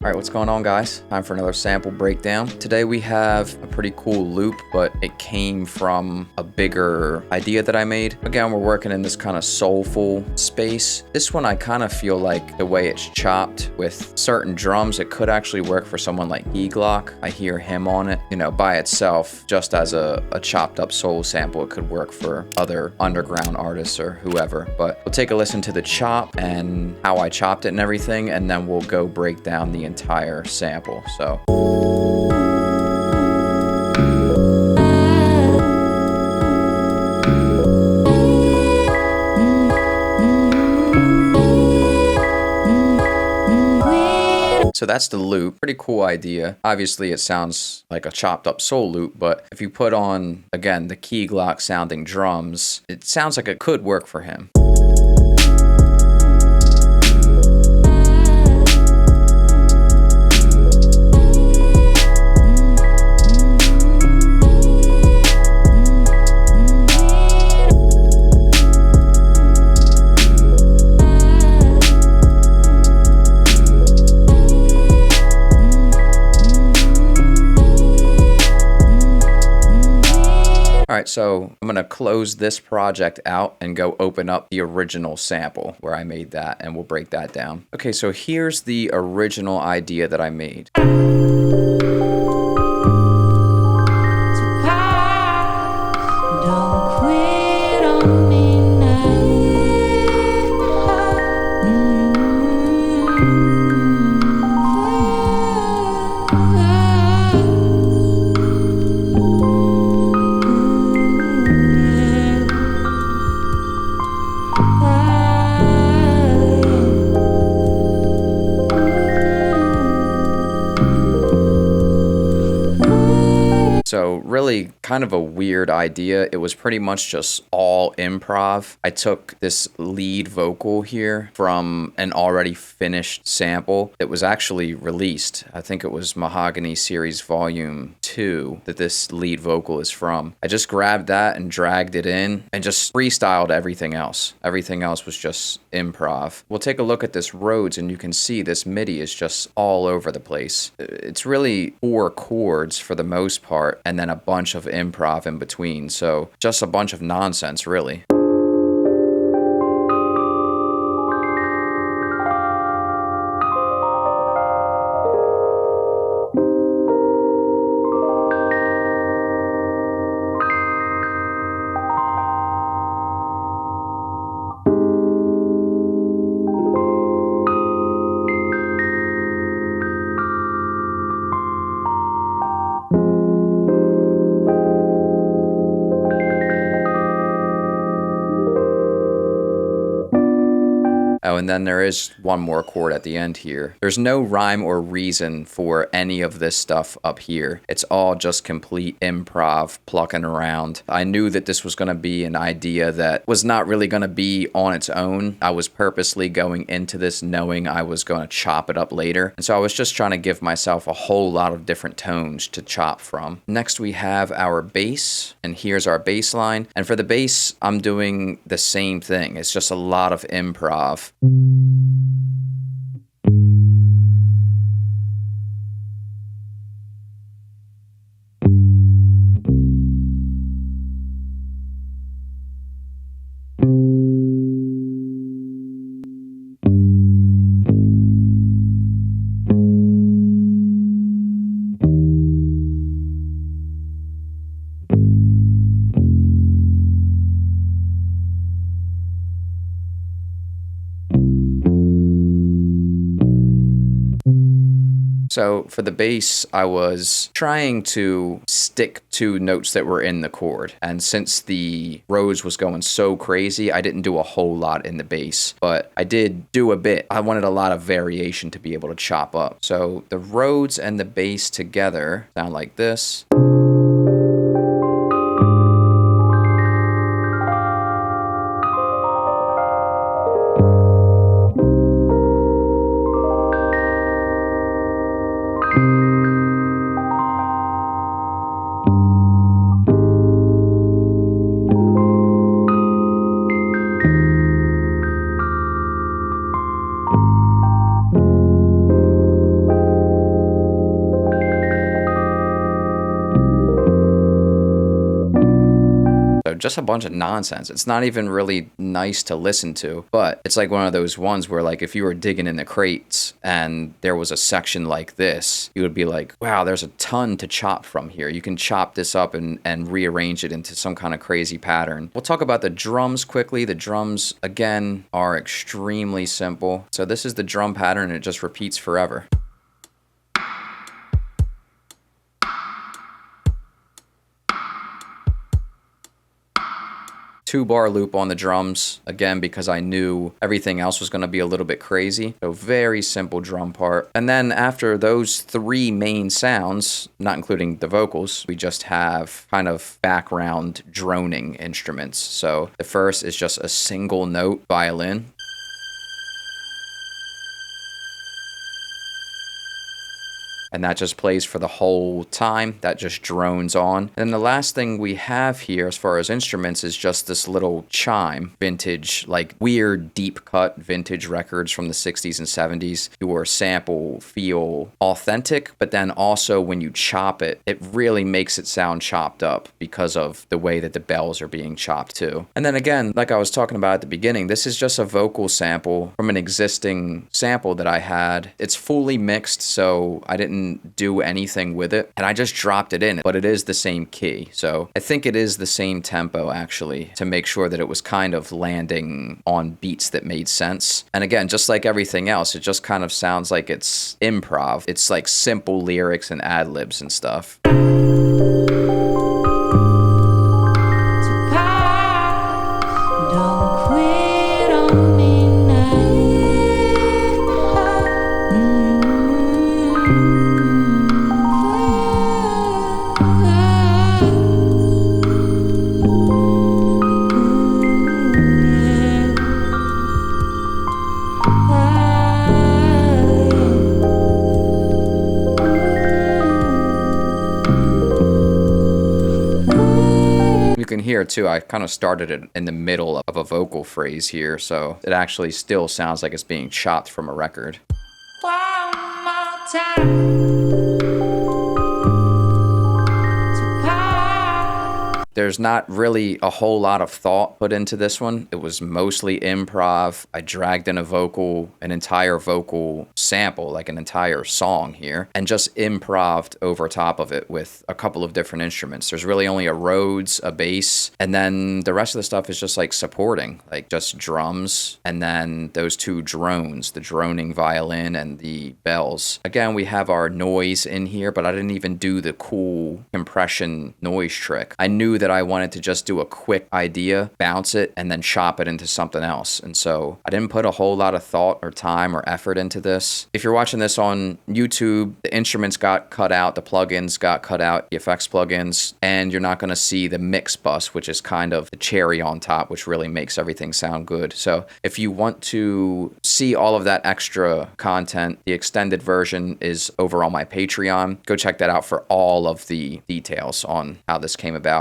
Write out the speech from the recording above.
Alright, what's going on, guys? Time for another sample breakdown. Today we have a pretty cool loop, but it came from a bigger idea that I made. Again, we're working in this kind of soulful space. This one I kind of feel like the way it's chopped with certain drums, it could actually work for someone like Glock. I hear him on it. You know, by itself, just as a chopped up soul sample, it could work for other underground artists or whoever. But we'll take a listen to the chop and how I chopped it and everything, and then we'll go break down the entire sample. So that's the loop. Pretty cool idea. Obviously it sounds like a chopped up soul loop, but if you put on, again, the Key Glock sounding drums, it sounds like it could work for him. Alright, so I'm going to close this project out and go open up the original sample where I made that, and we'll break that down. Okay, so here's the original idea that I made. So really kind of a weird idea. It was pretty much just all improv. I took this lead vocal here from an already finished sample that was actually released. I think it was Mahogany Series Volume 2 that this lead vocal is from. I just grabbed that and dragged it in and just freestyled everything else. Everything else was just improv. We'll take a look at this Rhodes and you can see this MIDI is just all over the place. It's really 4 chords for the most part, and then a bunch of improv in between. So just a bunch of nonsense, really. Oh, and then there is one more chord at the end here. There's no rhyme or reason for any of this stuff up here. It's all just complete improv, plucking around. I knew that this was going to be an idea that was not really going to be on its own. I was purposely going into this knowing I was going to chop it up later. And so I was just trying to give myself a whole lot of different tones to chop from. Next we have our bass, and here's our bass line. And for the bass, I'm doing the same thing. It's just a lot of improv. So for the bass, I was trying to stick to notes that were in the chord. And since the Rhodes was going so crazy, I didn't do a whole lot in the bass, but I did do a bit. I wanted a lot of variation to be able to chop up. So the Rhodes and the bass together sound like this. just a bunch of nonsense. It's not even really nice to listen to, but it's like one of those ones where like if you were digging in the crates and there was a section like this, you would be like, wow, there's a ton to chop from here. You can chop this up and rearrange it into some kind of crazy pattern. We'll talk about the drums quickly. The drums, again, are extremely simple. So this is the drum pattern, and it just repeats forever. 2-bar loop on the drums, again, because I knew everything else was going to be a little bit crazy. So very simple drum part. And then after those 3 main sounds, not including the vocals, we just have kind of background droning instruments. So the first is just a single note violin. And that just plays for the whole time. That just drones on. And the last thing we have here as far as instruments is just this little chime. Vintage, like weird deep cut vintage records from the 60s and 70s. Your sample feel authentic, but then also when you chop it, it really makes it sound chopped up because of the way that the bells are being chopped too. And then again, like I was talking about at the beginning, this is just a vocal sample from an existing sample that I had. It's fully mixed, so I didn't do anything with it, and I just dropped it in, but it is the same key. So I think it is the same tempo actually, to make sure that it was kind of landing on beats that made sense. And again, just like everything else, it just kind of sounds like it's improv. It's like simple lyrics and ad-libs and stuff. Here too, I kind of started it in the middle of a vocal phrase here, so it actually still sounds like it's being chopped from a record. One more time. There's not really a whole lot of thought put into this one. It was mostly improv. I dragged in an entire vocal sample, like an entire song here, and just improved over top of it with a couple of different instruments. There's really only a Rhodes, a bass, and then the rest of the stuff is just like supporting, like just drums, and then those 2 drones, the droning violin and the bells. Again, we have our noise in here, but I didn't even do the cool compression noise trick. I knew that I wanted to just do a quick idea, bounce it, and then chop it into something else. And so I didn't put a whole lot of thought or time or effort into this. If you're watching this on YouTube, the instruments got cut out, the plugins got cut out, the effects plugins, and you're not going to see the mix bus, which is kind of the cherry on top, which really makes everything sound good. So if you want to see all of that extra content, the extended version is over on my Patreon. Go check that out for all of the details on how this came about.